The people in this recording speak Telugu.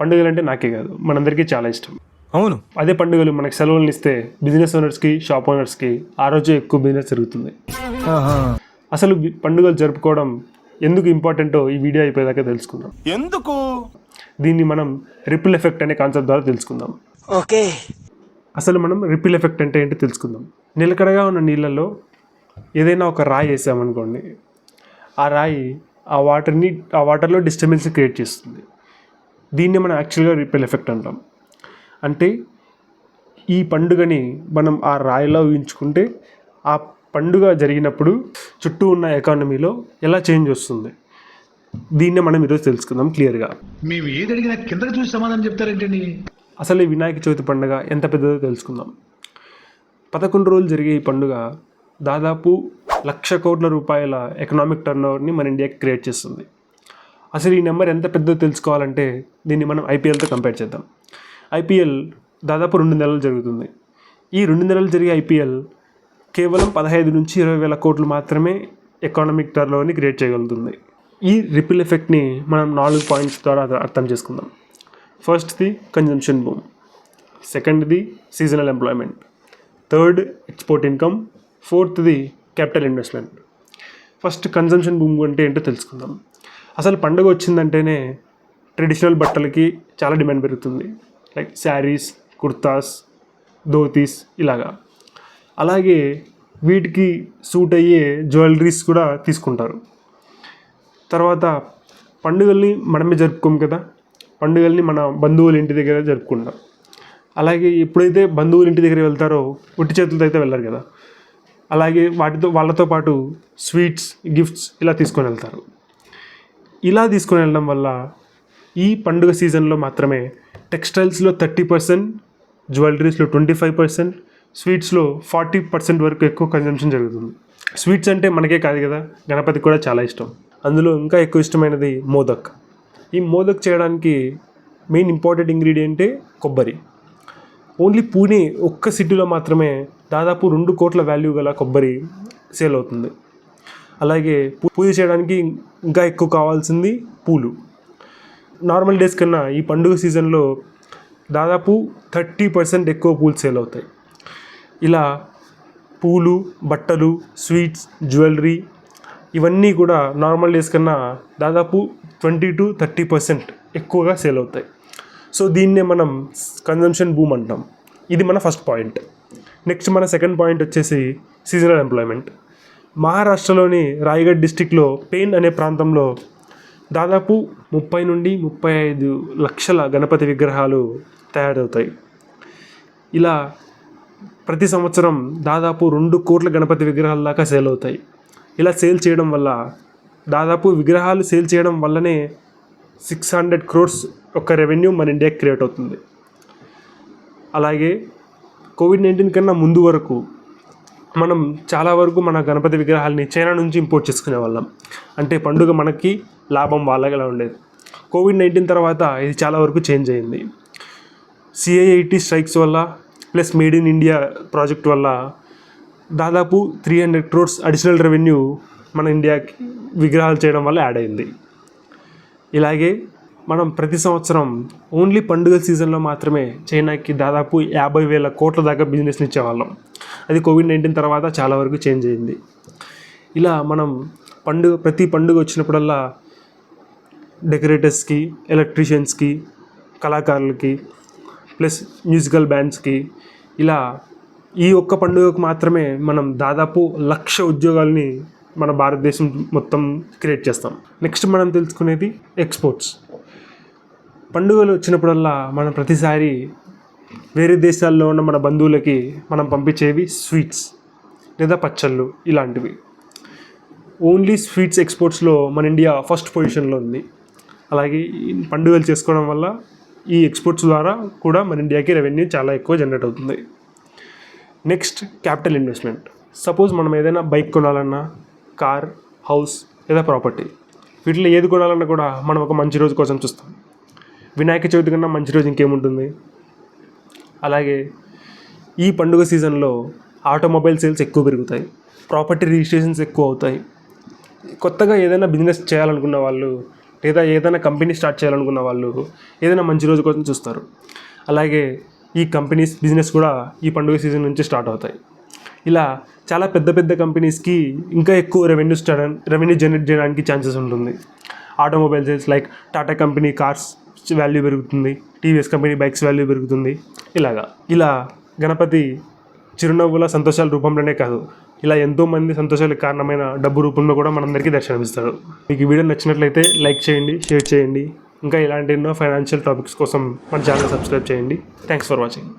పండుగలు అంటే నాకే కాదు మనందరికీ చాలా ఇష్టం. అవును. అదే పండుగలు మనకి సెలవులను ఇస్తే బిజినెస్ ఓనర్స్కి, షాప్ ఓనర్స్కి ఆ రోజు ఎక్కువ బిజినెస్ జరుగుతుంది. అసలు పండుగలు జరుపుకోవడం ఎందుకు ఇంపార్టెంటో ఈ వీడియో అయిపోయేదాకా తెలుసుకుందాం. ఎందుకు? దీన్ని మనం రిపిల్ ఎఫెక్ట్ అనే కాన్సెప్ట్ ద్వారా తెలుసుకుందాం. ఓకే. అసలు మనం రిపిల్ ఎఫెక్ట్ అంటే ఏంటి తెలుసుకుందాం. నిలకడగా ఉన్న నీళ్ళల్లో ఏదైనా ఒక రాయి వేసామనుకోండి, ఆ రాయి ఆ వాటర్లో డిస్టర్బెన్స్ క్రియేట్ చేస్తుంది. దీన్ని మనం యాక్చువల్గా రిపిల్ ఎఫెక్ట్ అంటాం. అంటే ఈ పండుగని మనం ఆ రాయిలో ఊహించుకుంటే ఆ పండుగ జరిగినప్పుడు చుట్టూ ఉన్న ఎకానమీలో ఎలా చేంజ్ వస్తుంది, దీన్నే మనం ఈరోజు తెలుసుకుందాం క్లియర్గా. మేము ఏది అడిగినా కిందకి చూసి సమాధానం చెప్తారేంటండి? అసలు ఈ వినాయక చవితి పండుగ ఎంత పెద్దదో తెలుసుకుందాం. 11 రోజులు జరిగే ఈ పండుగ దాదాపు 1,00,000 కోట్ల రూపాయల ఎకనామిక్ టర్నోవర్ని మన ఇండియాకి క్రియేట్ చేస్తుంది. అసలు ఈ నెంబర్ ఎంత పెద్దదో తెలుసుకోవాలంటే దీన్ని మనం ఐపీఎల్తో కంపేర్ చేద్దాం. ఐపీఎల్ దాదాపు 2 నెలలు జరుగుతుంది. ఈ 2 నెలలు జరిగే ఐపీఎల్ కేవలం 15 నుంచి 20 వేల కోట్లు మాత్రమే ఎకానమిక్ టర్నోవర్ని క్రియేట్ చేయగలుగుతుంది. ఈ రిపిల్ ఎఫెక్ట్ని మనం 4 పాయింట్స్ ద్వారా అర్థం చేసుకుందాం. ఫస్ట్ది కన్జంప్షన్ బూమ్, సెకండ్ది seasonal employment, third export income, ఫోర్త్ది capital investment. First consumption boom అంటే ఏంటో తెలుసుకుందాం. అసలు పండుగ వచ్చిందంటేనే ట్రెడిషనల్ బట్టలకి చాలా డిమాండ్ పెరుగుతుంది. లైక్ శారీస్, కుర్తాస్, ధోతీస్ ఇలాగా. అలాగే వీటికి సూట్ అయ్యే జ్యువెలరీస్ కూడా తీసుకుంటారు. తర్వాత పండుగల్ని మనమే జరుపుకోము కదా, పండుగల్ని మన బంధువుల ఇంటి దగ్గర జరుపుకుంటాం. అలాగే ఎప్పుడైతే బంధువుల ఇంటి దగ్గర వెళ్తారో ఒట్టి చేతులతో అయితే వెళ్ళరు కదా, అలాగే వాళ్ళతో పాటు స్వీట్స్, గిఫ్ట్స్ ఇలా తీసుకొని వెళ్తారు. ఇలా తీసుకొని వెళ్ళడం వల్ల ఈ పండుగ సీజన్లో మాత్రమే టెక్స్టైల్స్లో 30%, జ్యువెలరీస్లో 25%, స్వీట్స్లో 40% వరకు ఎక్కువ కన్జంప్షన్ జరుగుతుంది. స్వీట్స్ అంటే మనకే కాదు కదా, గణపతికి కూడా చాలా ఇష్టం. అందులో ఇంకా ఎక్కువ ఇష్టమైనది మోదక్. ఈ మోదక్ చేయడానికి మెయిన్ ఇంపార్టెంట్ ఇంగ్రీడియంటే కొబ్బరి. ఓన్లీ పూణే ఒక్క సిటీలో మాత్రమే దాదాపు 2 కోట్ల వాల్యూ గల కొబ్బరి సేల్ అవుతుంది. అలాగే పూజ చేయడానికి ఇంకా ఎక్కువ కావాల్సింది పూలు. నార్మల్ డేస్ కన్నా ఈ పండుగ సీజన్లో దాదాపు 30% ఎక్కువ పూలు సేల్ అవుతాయి. ఇలా పూలు, బట్టలు, స్వీట్స్, జ్యువెలరీ ఇవన్నీ కూడా నార్మల్ డేస్ కన్నా దాదాపు 20 to 30% ఎక్కువగా సేల్ అవుతాయి. సో దీన్నే మనం కన్జంప్షన్ బూమ్ అంటాం. ఇది మన ఫస్ట్ పాయింట్. నెక్స్ట్ మన సెకండ్ పాయింట్ వచ్చేసి సీజనల్ ఎంప్లాయ్మెంట్. మహారాష్ట్రలోని రాయగఢ్ డిస్టిక్లో పెయిన్ అనే ప్రాంతంలో దాదాపు 30 నుండి 35 లక్షల గణపతి విగ్రహాలు తయారవుతాయి. ఇలా ప్రతి సంవత్సరం దాదాపు 2 కోట్ల గణపతి విగ్రహాల దాకా సేల్ అవుతాయి. ఇలా సేల్ చేయడం వల్ల దాదాపు విగ్రహాలు సేల్ చేయడం వల్లనే 600 crores ఒక రెవెన్యూ మన ఇండియాకి క్రియేట్ అవుతుంది. అలాగే కోవిడ్-19 కన్నా ముందు వరకు మనం చాలా వరకు మన గణపతి విగ్రహాలని చైనా నుంచి ఇంపోర్ట్ చేసుకునే వాళ్ళం. అంటే పండుగ మనకి, లాభం వాళ్ళగా ఉండేది. కోవిడ్-19 తర్వాత ఇది చాలా వరకు చేంజ్ అయింది. CIIT స్ట్రైక్స్ వల్ల plus made in India project వల్ల దాదాపు 300 crores అడిషనల్ రెవెన్యూ మన ఇండియాకి విగ్రహాలు చేయడం వల్ల యాడ్ అయింది. ఇలాగే మనం ప్రతి సంవత్సరం ఓన్లీ పండుగ సీజన్లో మాత్రమే చైనాకి దాదాపు 50,000 కోట్ల దాకా బిజినెస్ని ఇచ్చేవాళ్ళం. అది కోవిడ్-19 తర్వాత చాలా వరకు చేంజ్ అయింది. ఇలా మనం ప్రతి పండుగ వచ్చినప్పుడల్లా డెకరేటర్స్కి, ఎలక్ట్రీషియన్స్కి, కళాకారులకి ప్లస్ మ్యూజికల్ బ్యాండ్స్కి ఇలా ఈ ఒక్క పండుగకు మాత్రమే మనం దాదాపు 1,00,000 ఉద్యోగాల్ని మన భారతదేశం మొత్తం క్రియేట్ చేస్తాం. నెక్స్ట్ మనం తెలుసుకునేది ఎక్స్పోర్ట్స్. పండుగలు వచ్చినప్పుడల్లా మనం ప్రతిసారి వేరే దేశాల్లో ఉన్న మన బంధువులకి మనం పంపించేవి స్వీట్స్ లేదా పచ్చళ్ళు ఇలాంటివి. ఓన్లీ స్వీట్స్ ఎక్స్పోర్ట్స్లో మన ఇండియా ఫస్ట్ పొజిషన్లో ఉంది. అలాగే పండుగలు చేసుకోవడం వల్ల ఈ ఎక్స్పోర్ట్స్ ద్వారా కూడా మన ఇండియాకి రెవెన్యూ చాలా ఎక్కువ జనరేట్ అవుతుంది. Next capital investment. సపోజ్ మనం ఏదైనా బైక్ కొనాలన్నా, కార్, హౌస్ లేదా ప్రాపర్టీ, వీటిలో ఏది కొనాలన్నా కూడా మనం ఒక మంచి రోజు కోసం చూస్తాం. వినాయక చవితి కన్నా మంచి రోజు ఇంకేముంటుంది. అలాగే ఈ పండుగ సీజన్లో ఆటోమొబైల్ సేల్స్ ఎక్కువ పెరుగుతాయి, ప్రాపర్టీ రిజిస్ట్రేషన్స్ ఎక్కువ అవుతాయి. కొత్తగా ఏదైనా బిజినెస్ చేయాలనుకున్న వాళ్ళు లేదా ఏదైనా కంపెనీ స్టార్ట్ చేయాలనుకున్న వాళ్ళు ఏదైనా మంచి రోజు కోసం చూస్తారు. అలాగే ఈ కంపెనీస్ బిజినెస్ కూడా ఈ పండుగ సీజన్ నుంచి స్టార్ట్ అవుతాయి. ఇలా చాలా పెద్ద పెద్ద కంపెనీస్కి ఇంకా ఎక్కువ రెవెన్యూ జనరేట్ చేయడానికి ఛాన్సెస్ ఉంటుంది. Automobile sales like Tata company cars value పెరుగుతుంది, టీవీఎస్ కంపెనీ బైక్స్ వాల్యూ పెరుగుతుంది. ఇలా గణపతి చిరునవ్వుల సంతోషాల రూపంలోనే కాదు, ఇలా ఎంతోమంది సంతోషాలకు కారణమైన డబ్బు రూపంలో కూడా మనందరికీ దర్శనమిస్తాడు. మీకు ఈ వీడియో నచ్చినట్లయితే లైక్ చేయండి, షేర్ చేయండి. ఇంకా ఇలాంటి ఎన్నో ఫైనాన్షియల్ టాపిక్స్ కోసం మన ఛానల్ సబ్స్క్రైబ్ చేయండి. Thanks for watching.